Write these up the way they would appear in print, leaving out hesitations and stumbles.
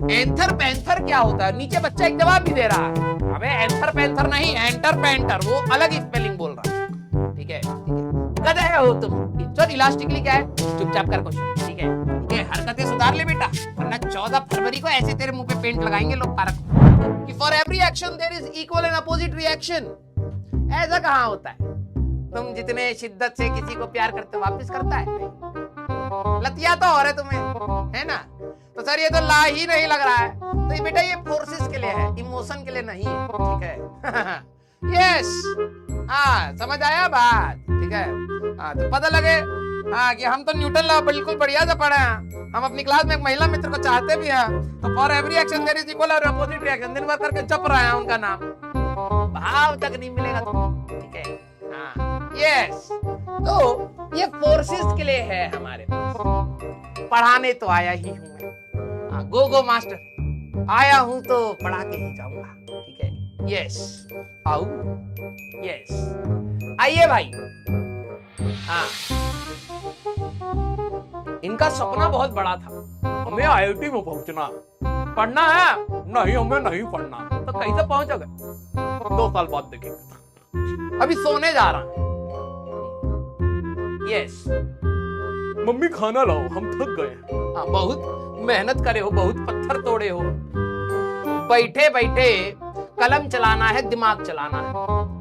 Anther panther क्या होता है? नीचे बच्चा एक जवाब भी दे रहा है। अबे एंथर पैंथर नहीं, एंटर पैंटर, वो अलग ही स्पेलिंग बोल रहा है। ठीक है, गधे हो तुम। सर इलास्टिकली क्या है? चुपचाप कर क्वेश्चन। ठीक है, हरकतें सुधार ले बेटा, वरना 14 फरवरी को ऐसे तेरे मुंह पे पेंट लगाएंगे लोग पार्क में कि for every action there is equal and opposite reaction. ऐसा कहां होता है? तुम जितने शिद्दत से किसी को प्यार करते हो वापस करता है? लतिया तो हो रहे तुम्हें, है ना? तो सर ये तो ला ही नहीं लग रहा है। तो ये बेटा ये फोर्सेस के लिए है, इमोशन के लिए नहीं है। ठीक है यस, हाँ समझ आया बात। ठीक है, हाँ तो पता लगे हाँ कि हम तो न्यूटन लॉ बिल्कुल बढ़िया से पढ़े हैं। हम अपनी क्लास में एक महिला मित्र को चाहते भी हैं, तो for every action there is equal और अपोजिट रिएक्शन दिन भर करके जप रहे हैं उनका नाम, भाव तक नहीं मिलेगा तुमको। ठीक है, हाँ यस, तो ये फोर्सेस के लिए है हमारे पास। पढ़ाने तो आया ही हूँ मैं, गो गो मास्टर, आया हूं तो पढ़ा के ही जाऊंगा। ठीक है, यस आओ, यस आइए भाई। हाँ इनका सपना बहुत बड़ा था, हमें आईआईटी में पहुंचना, पढ़ना है नहीं, हमें नहीं पढ़ना। तो कैसे पहुंचोगे? 2 साल बाद देखेंगे, अभी सोने जा रहा हूं। यस मम्मी खाना लाओ, हम थक गए। हाँ बहुत मेहनत करे हो, बहुत पत्थर तोड़े हो, बैठे बैठे कलम चलाना है, दिमाग चलाना है।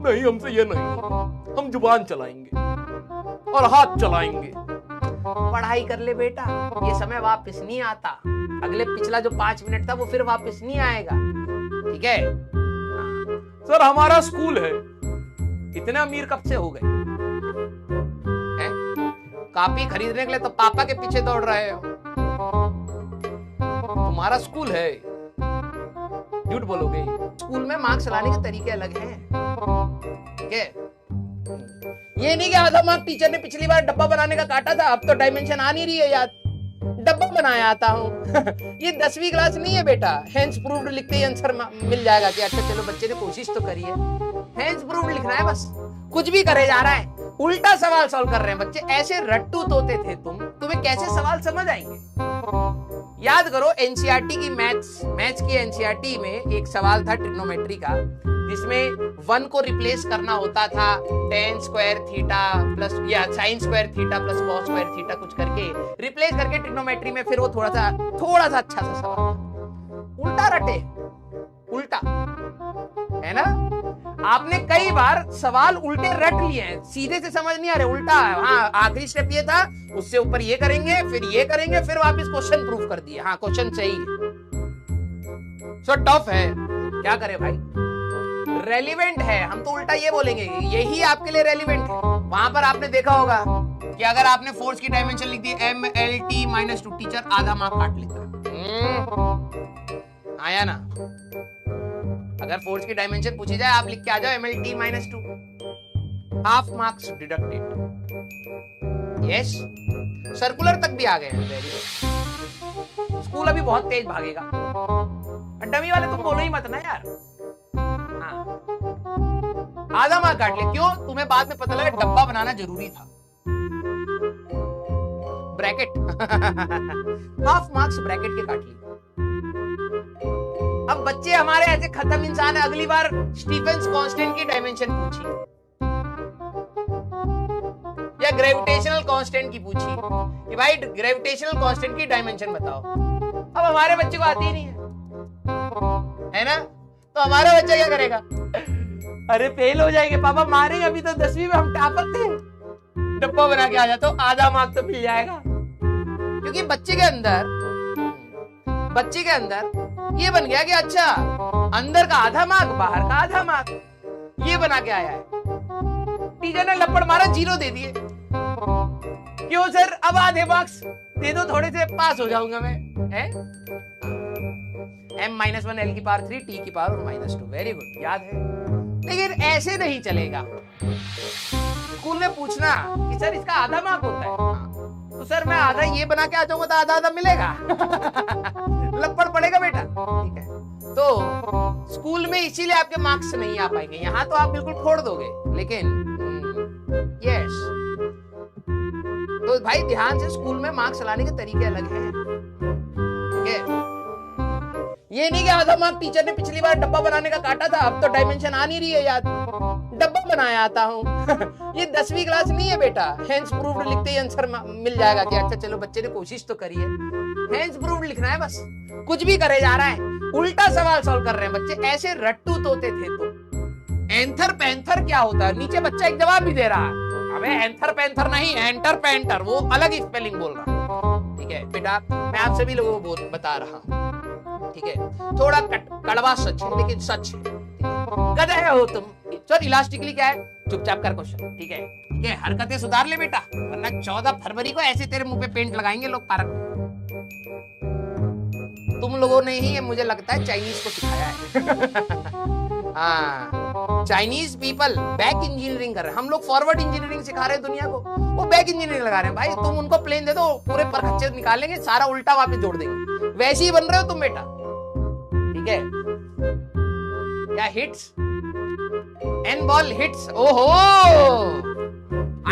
नहीं हमसे ये नहीं, हम जुबान चलाएंगे और हाथ चलाएंगे। पढ़ाई कर ले बेटा, ये समय वापस नहीं आता। अगले पिछला जो 5 मिनट था वो फिर वापस नहीं आएगा। ठीक है सर, हमारा स्कूल है। इतने अमीर कब से हो गए? कॉपी खरीदने के लिए तो पापा के पीछे दौड़ रहे हो। तुम्हारा स्कूल है, झूठ बोलोगे। स्कूल में मार्क्स लाने के तरीके अलग हैं। ठीक है, ये नहीं कि आधा मार्क टीचर ने पिछली बार डब्बा बनाने का काटा था, अब तो डायमेंशन आ नहीं रही है याद, डब्बा बनाया आता हूँ। ये 10वीं क्लास नहीं है बेटा, हेंस प्रूव्ड लिखते ही आंसर मिल जाएगा कि अच्छा चलो बच्चे ने कोशिश तो करी है। हेंस प्रूव्ड लिखना है बस, कुछ भी करे जा रहा है, उल्टा सवाल सॉल्व कर रहे हैं बच्चे। ऐसे रट्टू तोते थे तुम्हें कैसे सवाल समझ आएंगे? याद करो एनसीईआरटी की मैथ्स की एनसीईआरटी में एक सवाल था ट्रिग्नोमेट्री का, जिसमें 1 को रिप्लेस करना होता था tan स्क्वायर थीटा प्लस या sin square theta plus cos square theta कुछ करके रिप्लेस करके ट्रिग्नोमेट्री में, फिर वो थोड़ा सा अच्छा सा सवाल। उल्टा रटे, उल्टा है ना? आपने कई बार सवाल उल्टे रट लिए हैं, सीधे से समझ नहीं आ रहे, उल्टा है। हाँ आखिरी स्टेप ये था, उससे ऊपर ये करेंगे, फिर ये करेंगे, फिर वापस क्वेश्चन प्रूफ कर दिए। हाँ क्वेश्चन सही है, सो टफ है, क्या करे भाई? रेलिवेंट है, हम तो उल्टा ये बोलेंगे यही आपके लिए रेलिवेंट है। वहां पर आपने देखा होगा कि अगर आपने फोर्स की डायमेंशन लिख दी MLT-2, टीचर आधा मार्क काट लेता। आया ना? अगर फोर्स की डायमेंशन पूछी जाए, आप लिख के आ जाओ MLT-2, half marks deducted. Yes, circular तक भी आ गए हैं। Very good. स्कूल अभी बहुत तेज भागेगा। डमी वाले तुम बोलो ही मत ना यार। हाँ आधा मार्क काट ले, क्यों? तुम्हें बाद में पता लगा डब्बा बनाना जरूरी था। ब्रैकेट हाफ मार्क्स ब्रैकेट के काट लिए। अब बच्चे हमारे ऐसे खत्म इंसान है, अगली बार स्टीफेंस कांस्टेंट की डायमेंशन पूछी या ग्रेविटेशनल कांस्टेंट की पूछी कि भाई ग्रेविटेशनल कांस्टेंट की डायमेंशन बताओ। अब हमारे बच्चे को आती ही नहीं है ना? तो हमारा बच्चा क्या करेगा? अरे फेल हो जाएंगे पापा, मारेंगे। अभी तो 10वीं में हम टॉपर थे, डब्बा बना के आ जाता हूं, आधा मार्क तो मिल जाएगा। क्योंकि बच्चे के अंदर ये बन गया कि अच्छा अंदर का आधा मार्क, बाहर का आधा मार्क, ये बना के आया है। टीचर ने लपड़ मारा, 0 दे दिए। क्यों सर? अब आधे मार्क्स दे दो, थोड़े से पास हो जाऊंगा मैं। है m-1 l की पावर 3 t की पावर -2। वेरी गुड, याद है। लेकिन ऐसे नहीं चलेगा। स्कूल में पूछना कि सर इसका आधा मार्क होता है, तो सर मैं आधा ये बना के आ जाऊंगा तो आधा मिलेगा। लपड़ पड़ेगा बेटा। ठीक है, तो स्कूल में इसीलिए आपके मार्क्स नहीं आ पाएंगे। यहाँ तो आप बिल्कुल फोड़ दोगे, लेकिन यस, तो भाई ध्यान से, स्कूल में मार्क्स लाने के तरीके अलग हैं। ठीक है, ये नहीं क्या था मार्क टीचर ने पिछली बार डब्बा बनाने का काटा था, अब तो डायमेंशन आ नहीं रही है याद, डब्बा बनाया आता हूँ। ये 10वीं क्लास नहीं है बेटा, हेंस प्रूव्ड लिखते ही आंसर मिल जाएगा कि अच्छा चलो बच्चे ने कोशिश तो करी है। हेंस प्रूव्ड लिखना है बस, कुछ भी करे जा रहा है, उल्टा सवाल सॉल्व कर रहे हैं बच्चे। ऐसे रट्टू तोते थे तो एंथर पैंथर क्या होता है, नीचे बच्चा एक जवाब भी दे रहा है। अबे एंथर पैंथर नहीं, एंटर पैंटर, वो अलग ही स्पेलिंग बोल रहा है। ठीक है बेटा, मैं आप सभी लोगों को बता रहा हूँ, ठीक है, थोड़ा कड़वा सच है लेकिन सच है। गधे हो तुम। सर इलास्टिकली क्या है, चुपचाप कर क्वेश्चन। ठीक है, हरकतें सुधार ले बेटा, वरना 14 फरवरी को ऐसे तेरे मुंह पे पेंट लगाएंगे लोग पार्क में। तुम लोगों ने ही मुझे लगता है चाइनीज को सिखाया है। हाँ, चाइनीज पीपल बैक इंजीनियरिंग कर रहे हैं, हम लोग फॉरवर्ड इंजीनियरिंग सिखा रहे हैं दुनिया को, वो बैक इंजीनियरिंग लगा रहे हैं। भाई तुम उनको प्लेन दे दो, पूरे परखच्चे निकालेंगे, सारा उल्टा वापस जोड़ देंगे, वैसे ही बन रहे हो तुम बेटा। ठीक है, क्या हिट्स, एन बॉल हिट्स। ओहो,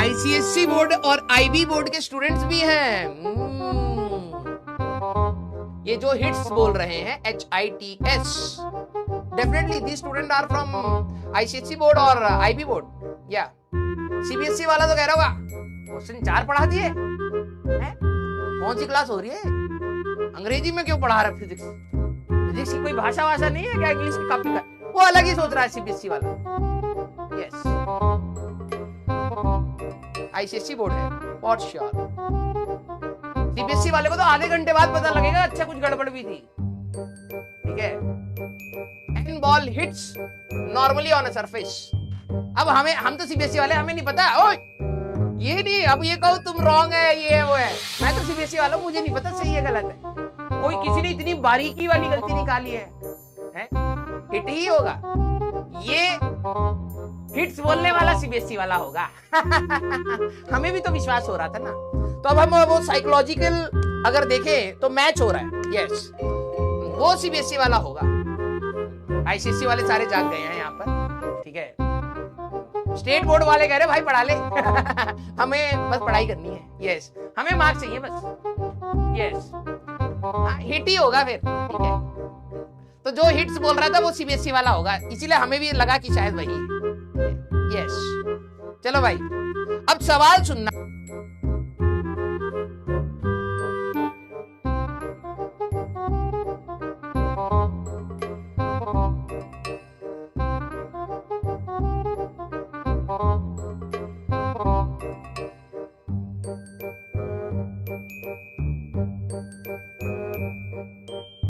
आईसीएससी बोर्ड और आईबी बोर्ड के स्टूडेंट्स भी हैं। ये जो हिट्स बोल रहे हैं HITS, definitely these student are from ICSE board और IB बोर्ड या CBSE वाला तो कह रहा होगा क्वेश्चन 4 पढ़ा दिए हैं? कौन सी क्लास हो रही है, अंग्रेजी में क्यों पढ़ा रहा है? फिजिक्स की कोई भाषा नहीं है क्या, इंग्लिश की कॉपी का? वो अलग ही सोच रहा है CBSE वाला। यस, ICSE बोर्ड है फॉर श्योर। CBSE वाले को तो आधे घंटे बाद पता लगेगा अच्छा कुछ गड़बड़ भी थी। ठीक है, an ball hits normally on a surface. अब हम तो CBSE वाले, हमें नहीं पता। ओए ये नहीं, अब ये कहो तुम रॉन्ग है, ये है वो है। मैं तो CBSE वाला हूं, मुझे नहीं पता सही है गलत है। कोई किसी ने इतनी बारीकी वाली गलती निकाली है? हिट ही होगा ये, हिट्स बोलने वाला CBSE वाला होगा। हमें भी तो विश्वास हो रहा था ना। तो अब हम वो साइकोलॉजिकल अगर देखें तो मैच हो रहा है। यस, वो CBSE वाला होगा, ICSE वाले सारे जाग गए हैं यहाँ पर। ठीक है, स्टेट बोर्ड वाले कह रहे भाई पढ़ा ले। हमें बस पढ़ाई करनी है। यस, हमें मार्क्स चाहिए बस। यस, हिट ही होगा फिर। ठीक है, तो जो हिट्स बोल रहा था वो CBSE वाला होगा, इसीलिए हमें भी लगा कि शायद वही है। यस, चलो भाई अब सवाल सुनना।